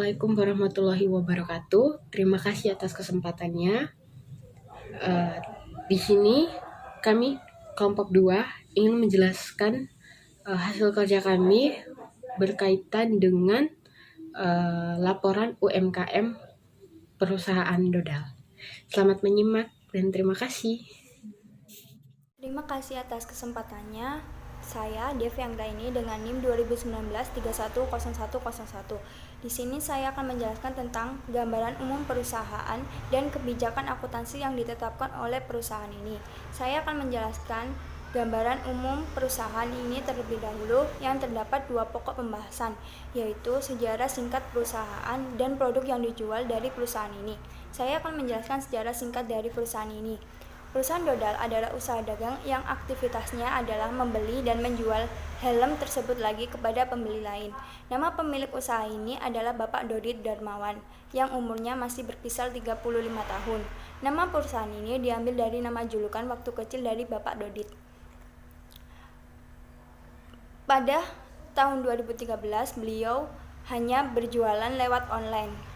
Assalamualaikum warahmatullahi wabarakatuh. Terima kasih atas kesempatannya. Di sini kami kelompok 2 ingin menjelaskan hasil kerja kami berkaitan dengan laporan UMKM perusahaan Dodal. Selamat menyimak dan terima kasih. Terima kasih atas kesempatannya. Saya Devi Anggraini dengan NIM 2019-310101. Di sini saya akan menjelaskan tentang gambaran umum perusahaan dan kebijakan akuntansi yang ditetapkan oleh perusahaan ini. Saya akan menjelaskan gambaran umum perusahaan ini terlebih dahulu yang terdapat 2 pokok pembahasan, yaitu sejarah singkat perusahaan dan produk yang dijual dari perusahaan ini. Saya akan menjelaskan sejarah singkat dari perusahaan ini. Perusahaan Dodal adalah usaha dagang yang aktivitasnya adalah membeli dan menjual helm tersebut lagi kepada pembeli lain. Nama pemilik usaha ini adalah Bapak Dodit Darmawan, yang umurnya masih berkisar 35 tahun. Nama perusahaan ini diambil dari nama julukan waktu kecil dari Bapak Dodit. Pada tahun 2013, beliau hanya berjualan lewat online.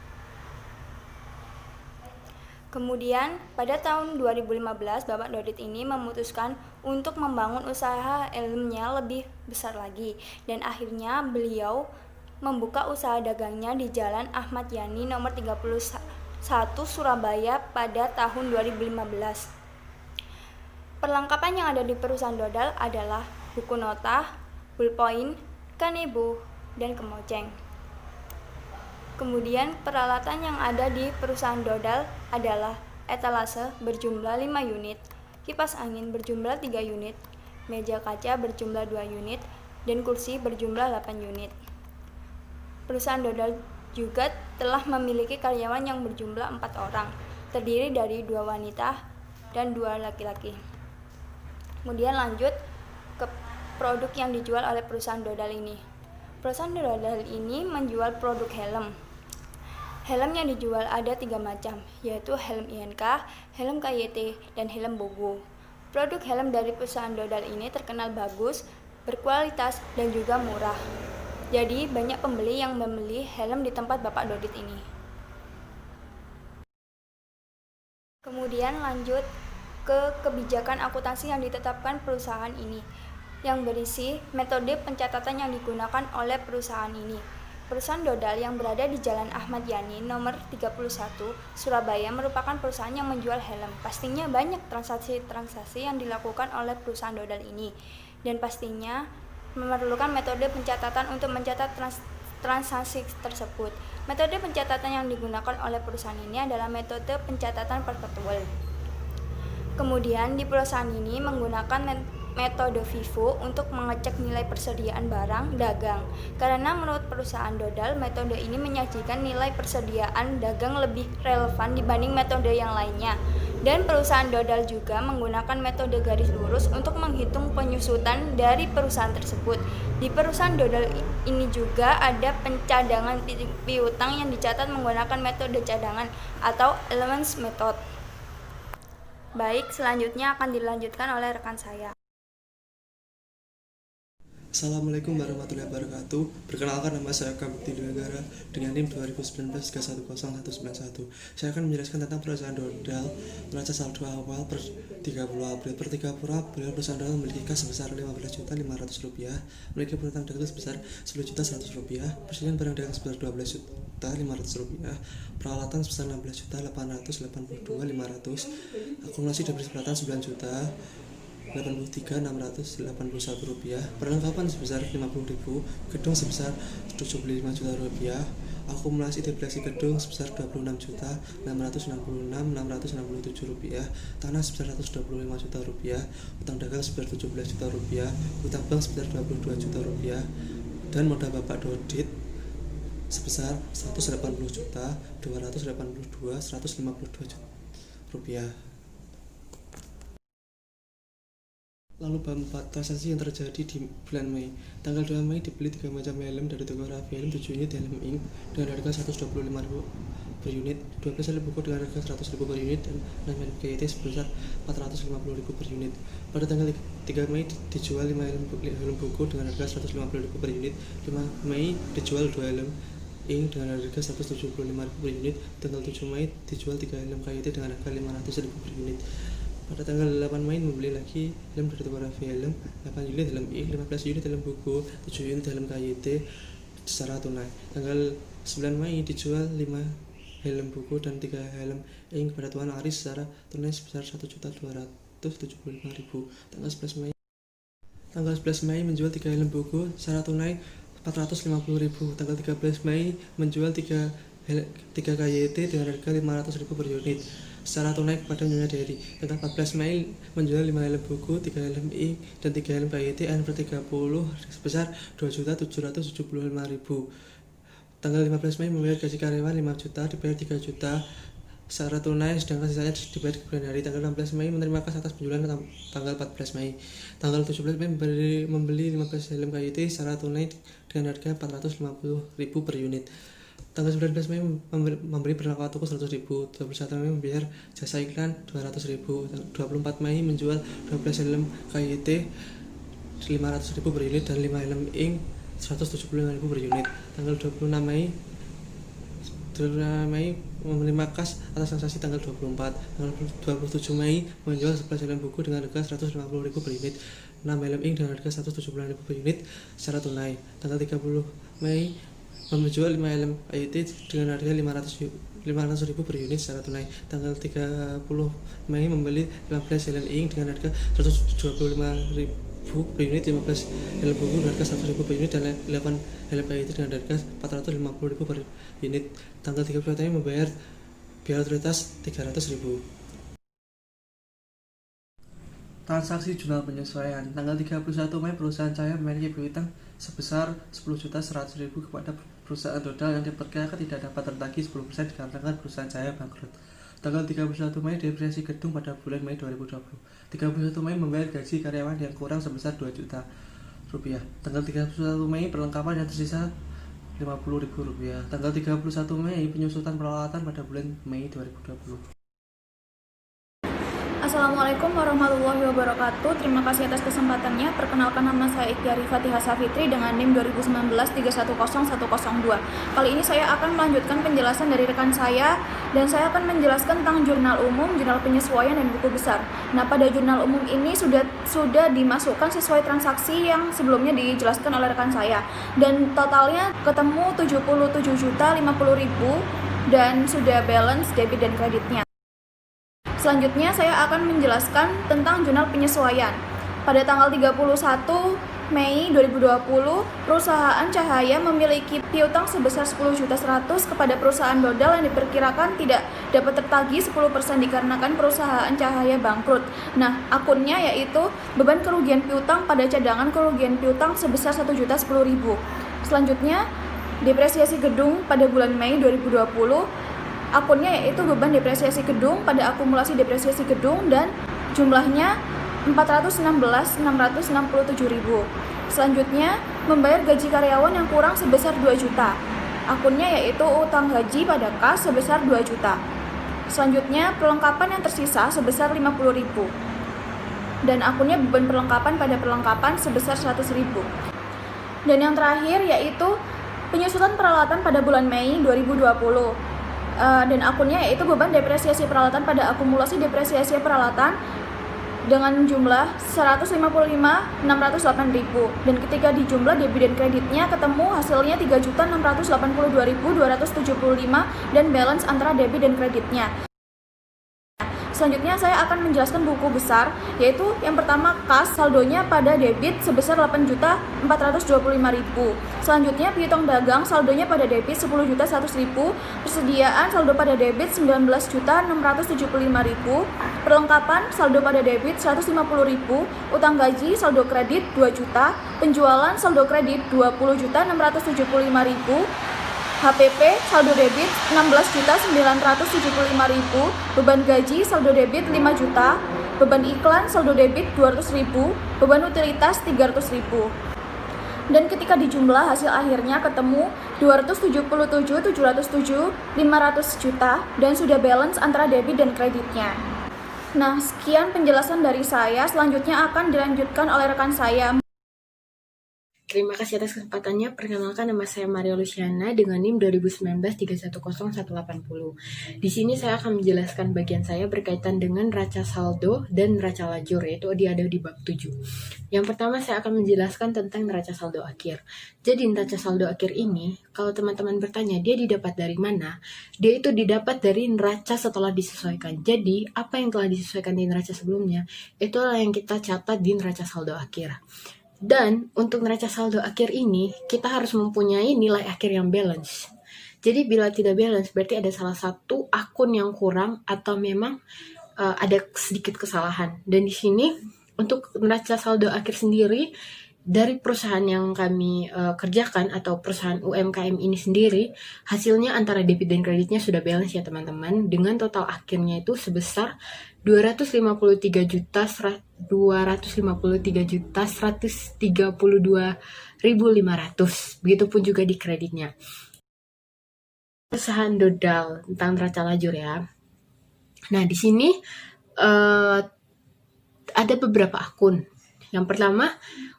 Kemudian, pada tahun 2015, Bapak Dodit ini memutuskan untuk membangun usaha helmnya lebih besar lagi. Dan akhirnya beliau membuka usaha dagangnya di Jalan Ahmad Yani nomor 31 Surabaya pada tahun 2015. Perlengkapan yang ada di perusahaan Dodal adalah buku nota, ballpoint, kanebo, dan kemoceng. Kemudian peralatan yang ada di perusahaan Dodal adalah etalase berjumlah 5 unit, kipas angin berjumlah 3 unit, meja kaca berjumlah 2 unit, dan kursi berjumlah 8 unit. Perusahaan Dodal juga telah memiliki karyawan yang berjumlah 4 orang, terdiri dari 2 wanita dan 2 laki-laki. Kemudian lanjut ke produk yang dijual oleh perusahaan Dodal ini. Perusahaan Dodal ini menjual produk helm. Helm yang dijual ada 3 macam, yaitu helm INK, helm KYT, dan helm Bogo. Produk helm dari perusahaan Dodal ini terkenal bagus, berkualitas, dan juga murah. Jadi banyak pembeli yang membeli helm di tempat Bapak Dodit ini. Kemudian lanjut ke kebijakan akuntansi yang ditetapkan perusahaan ini, yang berisi metode pencatatan yang digunakan oleh perusahaan ini. Perusahaan Dodal yang berada di Jalan Ahmad Yani nomor 31 Surabaya merupakan perusahaan yang menjual helm. Pastinya banyak transaksi-transaksi yang dilakukan oleh perusahaan Dodal ini, dan pastinya memerlukan metode pencatatan untuk mencatat transaksi tersebut. Metode pencatatan yang digunakan oleh perusahaan ini adalah metode pencatatan perpetual. Kemudian di perusahaan ini menggunakan metode FIFO untuk mengecek nilai persediaan barang dagang. Karena menurut perusahaan Dodal, metode ini menyajikan nilai persediaan dagang lebih relevan dibanding metode yang lainnya. Dan perusahaan Dodal juga menggunakan metode garis lurus untuk menghitung penyusutan dari perusahaan tersebut. Di perusahaan Dodal ini juga ada pencadangan piutang yang dicatat menggunakan metode cadangan atau allowance method. Baik, selanjutnya akan dilanjutkan oleh rekan saya. Assalamualaikum warahmatullahi wabarakatuh. Perkenalkan, nama saya Kabukti Negara dengan NIM 2019-310191. Saya akan menjelaskan tentang perusahaan Dodal neraca saldo awal per 30 April. Per 30 April, perusahaan Dodal memiliki kas sebesar Rp15.500, memiliki piutang dagang sebesar Rp10.100, persediaan barang dagang sebesar Rp12.500, peralatan sebesar Rp16.882.500, akumulasi depresi peralatan Rp93.681, perlengkapan sebesar Rp50.000, gedung sebesar Rp75 juta, akumulasi depresi gedung sebesar Rp26.666.667, tanah sebesar Rp125 juta, utang dagang sebesar Rp17 juta, utang bank sebesar Rp22 juta, dan modal Bapak Dodit sebesar Rp180.282.152 Lalu bab 4 transaksi yang terjadi di bulan Mei. Tanggal 2 Mei dibeli 3 macam helm dari toko Raffi Helm, 7 unit helm ink dengan harga Rp125.000 per unit, 12 helm buku dengan harga Rp100.000 per unit, dan 6 helm KYT sebesar Rp450.000 per unit. Pada tanggal 3 Mei dijual 5 helm buku dengan harga Rp150.000 per unit, 5 Mei dijual 2 helm Inc. dengan harga Rp175.000 per unit. Tanggal 7 Mei dijual 3 helm KYT dengan harga Rp500.000 per unit. Pada tanggal 8 Mei membeli lagi helm dari Tokografi Helm, 8 unit helm Inc, 15 unit helm buku, 7 unit helm KYT secara tunai. Tanggal 9 Mei dijual 5 helm buku dan 3 helm Inc pada Tuan Aris secara tunai sebesar Rp1.275.000. Tanggal 11 Mei menjual 3 helm buku secara tunai Rp450.000. Tanggal 13 Mei menjual 3 KYT dengan harga Rp500.000 per unit secara tunai kepada Nyonya Dery. Tanggal 14 Mei menjual 5 helm buku, 3 helm Inc dan 3 helm KYT N per 30 sebesar Rp2.775.000. Tanggal 15 Mei membayar gaji karyawan 5 juta, dibayar 3 juta secara tunai, sedangkan sisanya dibayar di kemudian hari. Tanggal 16 Mei menerima kas atas penjualan tanggal 14 Mei. Tanggal 17 Mei membeli 15 helm KYT secara tunai dengan harga Rp450.000 per unit. Tanggal 19 Mei memberi berlaku toko Rp100.000. 21 Mei membayar jasa iklan Rp200.000. 24 Mei menjual 12 helm KYT Rp500.000 per unit dan 5 helm Inc Rp175.000 per unit. Tanggal 26 Mei menerima kas atas transaksi tanggal 24. Tanggal 27 Mei menjual 11 helm buku dengan harga Rp150.000 per unit, 6 helm Inc dengan harga Rp175.000 per unit secara tunai. Tanggal 30 Mei menjual 5 helm KYT dengan harga Rp500.000 per unit secara tunai. Tanggal 30 Mei membeli 15 helm Inc dengan harga Rp125.000 per unit, 15 helm buku dengan harga Rp100.000 per unit dan 8 helm KYT dengan harga Rp450.000 per unit. Tanggal 31 Mei membayar biaya otoritas Rp300.000. Transaksi jurnal penyesuaian. Tanggal 31 Mei perusahaan saya memiliki piutang sebesar Rp10.100.000 kepada perusahaan Dodal yang diperkirakan tidak dapat tertagih 10% dikarenakan perusahaan saya bangkrut. Tanggal 31 Mei depresiasi gedung pada bulan Mei 2020. 31 Mei membayar gaji karyawan yang kurang sebesar Rp2 juta. Tanggal 31 Mei perlengkapan yang tersisa Rp50.000. Tanggal 31 Mei penyusutan peralatan pada bulan Mei 2020. Assalamualaikum warahmatullahi wabarakatuh. Terima kasih atas kesempatannya. Perkenalkan, nama saya Ikhtiari Fatihah Safitri dengan NIM 2019310102. Kali ini saya akan melanjutkan penjelasan dari rekan saya dan saya akan menjelaskan tentang jurnal umum, jurnal penyesuaian, dan buku besar. Nah, pada jurnal umum ini sudah dimasukkan sesuai transaksi yang sebelumnya dijelaskan oleh rekan saya, dan totalnya ketemu Rp77.050.000 dan sudah balance debit dan kreditnya. Selanjutnya saya akan menjelaskan tentang jurnal penyesuaian. Pada tanggal 31 Mei 2020, perusahaan Cahaya memiliki piutang sebesar Rp10.100.000 kepada perusahaan Dodal yang diperkirakan tidak dapat tertagih 10% dikarenakan perusahaan Cahaya bangkrut. Nah, akunnya yaitu beban kerugian piutang pada cadangan kerugian piutang sebesar Rp1.010.000. Selanjutnya, depresiasi gedung pada bulan Mei 2020. Akunnya yaitu beban depresiasi gedung pada akumulasi depresiasi gedung dan jumlahnya Rp416.667.000. Selanjutnya, membayar gaji karyawan yang kurang sebesar Rp2 juta. Akunnya yaitu utang gaji pada kas sebesar Rp2 juta. Selanjutnya, perlengkapan yang tersisa sebesar Rp50.000. Dan akunnya beban perlengkapan pada perlengkapan sebesar Rp100.000. Dan yang terakhir yaitu penyusutan peralatan pada bulan Mei 2020. Dan akunnya yaitu beban depresiasi peralatan pada akumulasi depresiasi peralatan dengan jumlah Rp155.608.000, dan ketika dijumlah debit dan kreditnya ketemu hasilnya Rp3.682.275 dan balance antara debit dan kreditnya. Selanjutnya saya akan menjelaskan buku besar, yaitu yang pertama kas, saldonya pada debit sebesar Rp8.425.000. Selanjutnya piutang dagang, saldonya pada debit Rp10.100.000, persediaan saldo pada debit Rp19.675.000, perlengkapan saldo pada debit Rp150.000, utang gaji saldo kredit Rp2 juta, penjualan saldo kredit Rp20.675.000, HPP saldo debit Rp16.975.000, beban gaji saldo debit Rp5 juta, beban iklan saldo debit Rp200.000, beban utilitas Rp300.000. Dan ketika dijumlah hasil akhirnya ketemu Rp277.707.500 juta dan sudah balance antara debit dan kreditnya. Nah, sekian penjelasan dari saya. Selanjutnya akan dilanjutkan oleh rekan saya. Terima kasih atas kesempatannya. Perkenalkan, nama saya Maria Luciana dengan NIM 2019-310180. Di sini saya akan menjelaskan bagian saya berkaitan dengan neraca saldo dan neraca lajur, yaitu ada di bab 7. Yang pertama saya akan menjelaskan tentang neraca saldo akhir. Jadi neraca saldo akhir ini, kalau teman-teman bertanya dia didapat dari mana, dia itu didapat dari neraca setelah disesuaikan. Jadi apa yang telah disesuaikan di neraca sebelumnya, itulah yang kita catat di neraca saldo akhir. Dan untuk neraca saldo akhir ini, kita harus mempunyai nilai akhir yang balance. Jadi bila tidak balance, berarti ada salah satu akun yang kurang atau memang ada sedikit kesalahan. Dan di sini untuk neraca saldo akhir sendiri, dari perusahaan yang kami kerjakan atau perusahaan UMKM ini sendiri, hasilnya antara debit dan kreditnya sudah balance ya teman-teman, dengan total akhirnya itu sebesar 253.132.500. Begitupun juga di kreditnya. Perusahaan Dodal tentang neraca lajur ya. Nah, di sini ada beberapa akun. Yang pertama,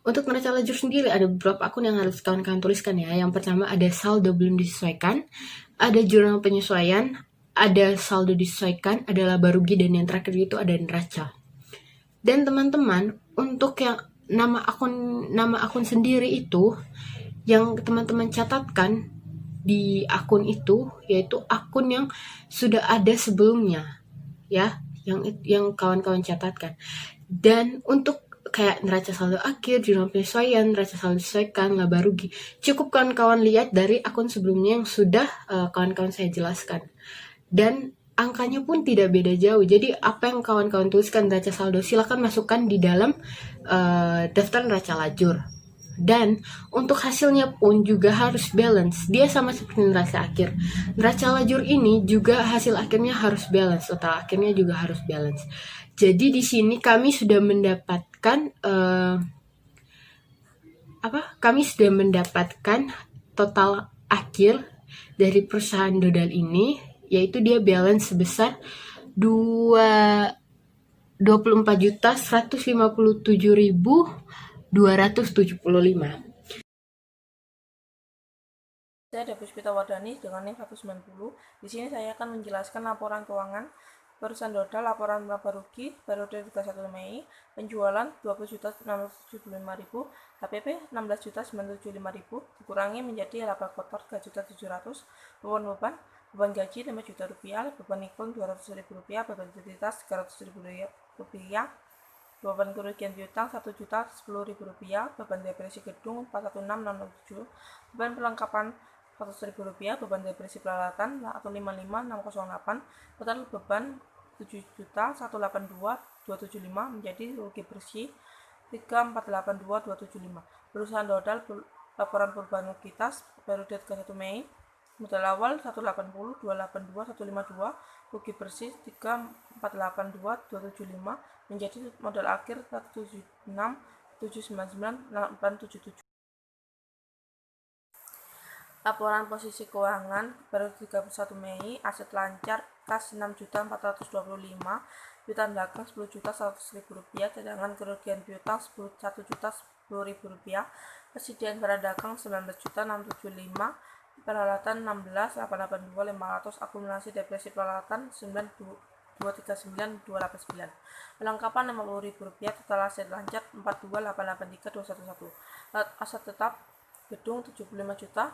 untuk neraca lajur sendiri ada beberapa akun yang harus kawan-kawan tuliskan ya. Yang pertama ada saldo belum disesuaikan, ada jurnal penyesuaian, ada saldo disesuaikan, ada laba rugi, dan yang terakhir itu ada neraca. Dan teman-teman, untuk yang nama akun sendiri itu yang teman-teman catatkan di akun itu yaitu akun yang sudah ada sebelumnya ya, yang kawan-kawan catatkan. Dan untuk kayak neraca saldo akhir, jurnal penyesuaian, neraca saldo disesuaikan, laba rugi, cukup kawan-kawan lihat dari akun sebelumnya yang sudah kawan-kawan saya jelaskan. Dan angkanya pun tidak beda jauh. Jadi apa yang kawan-kawan tuliskan neraca saldo, silakan masukkan di dalam daftar neraca lajur. Dan untuk hasilnya pun juga harus balance. Dia sama seperti neraca akhir. Neraca lajur ini juga hasil akhirnya harus balance, total akhirnya juga harus balance. Jadi di sini kami sudah mendapatkan total akhir dari perusahaan Dodal ini, yaitu dia balance sebesar 24.157.275. Saya Puspita Wardani dengan NIM 190. Di sini saya akan menjelaskan laporan keuangan perusahaan Dodal, laporan laba rugi periode 31 Mei, penjualan 20.675.000, HPP 16.975.000, dikurangi menjadi laba kotor 3.700.000, beban gaji 5 juta rupiah, beban iklan 200.000 rupiah, beban utilitas 300.000 rupiah, beban kerugian piutang 1.010.000 rupiah, beban depresi gedung 41667, beban perlengkapan 100.000 rupiah, beban depresi peralatan 155608, total beban 7.182.275 menjadi rugi bersih 3.482.275. Perusahaan Dodal laporan perubahan likuiditas periode 31 Mei, modal awal 180, 282, 152, rugi bersih 3.482.275 menjadi modal akhir 176, 799, 877. Laporan posisi keuangan periode 31 Mei, aset lancar kas 6.425, piutang dagang 10.100.000 rupiah, cadangan kerugian piutang 1.010.000 rupiah, persediaan barang dagang 19.675, peralatan 16.882.500, akumulasi depresi peralatan 9.239.289, perlengkapan 50.000 rupiah, total aset lancar 42.883.211, aset tetap gedung 75 juta,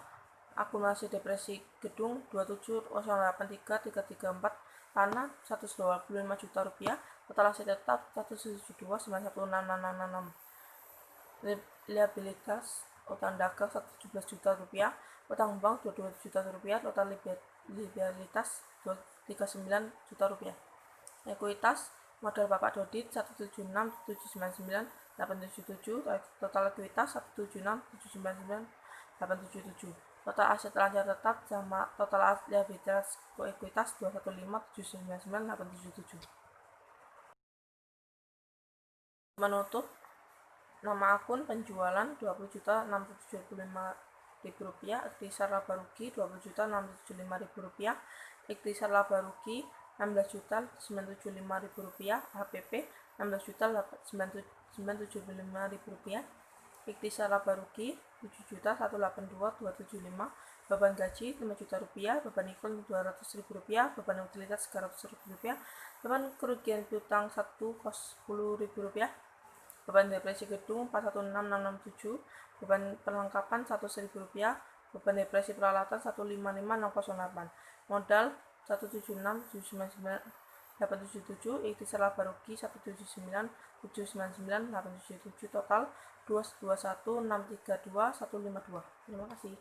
akumulasi depresi gedung 27.083.334, tanah 125 juta rupiah, total aset tetap 172.916.666, liabilitas utang dagang 17 juta rupiah, utang bank 22 juta rupiah, total liabilitas 39 juta rupiah. Ekuitas modal Bapak Dodit 176.799.877, total ekuitas 176.799.877. Total aset lancar tetap sama total liabilitas ekuitas 215.799.877. Menutup, nama akun penjualan 20.675.000 rupiah, ikhtisar laba rugi 20.675.000 rupiah, ikhtisar laba rugi 16.975.000 rupiah, HPP 16.975.000 rupiah, Ikhtisar laba rugi 7.182.275, beban gaji 5 juta rupiah, beban iklan 200 ribu rupiah, beban utilitas 300 ribu rupiah, beban kerugian piutang 1 kos 10 ribu rupiah, beban depresi gedung 416667, beban perlengkapan 100 ribu rupiah, beban depresi peralatan 1556008, modal 176.799.877, ikhtisar laba rugi 179.799.877, total 221.632.152. Terima kasih.